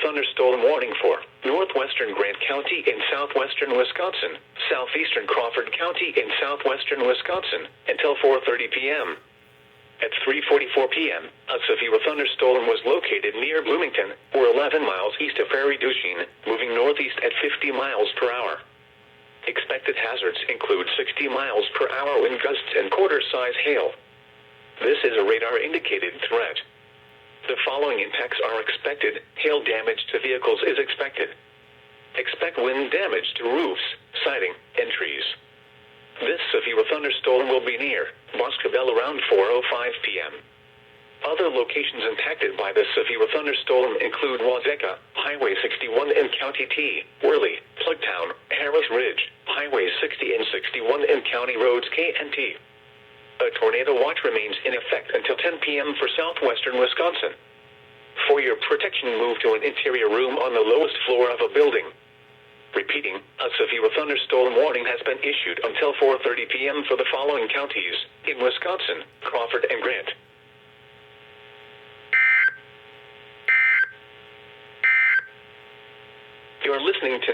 thunderstorm warning for northwestern Grant County in southwestern Wisconsin, southeastern Crawford County in southwestern Wisconsin, until 4:30 p.m. At 3:44 p.m., a severe thunderstorm was located near Bloomington, or 11 miles east of Prairie du Chien, moving northeast at 50 miles per hour. Expected hazards include 60 miles per hour wind gusts and quarter-size hail. This is a radar-indicated threat. The following impacts are expected. Hail damage to vehicles is expected. Expect wind damage to roofs, siding, and trees. This severe thunderstorm will be near Boscobel around 4:05 p.m. Other locations impacted by this severe thunderstorm include Wazeca, Highway 61 in County T, Worley, Plugtown, Harris Ridge, Highway 60 and 61 in County Roads K and T. A tornado watch remains in effect until 10 p.m. for southwestern Wisconsin. For your protection, move to an interior room on the lowest floor of a building. Repeating, a severe thunderstorm warning has been issued until 4:30 p.m. for the following counties in Wisconsin: Crawford and Grant. You are listening to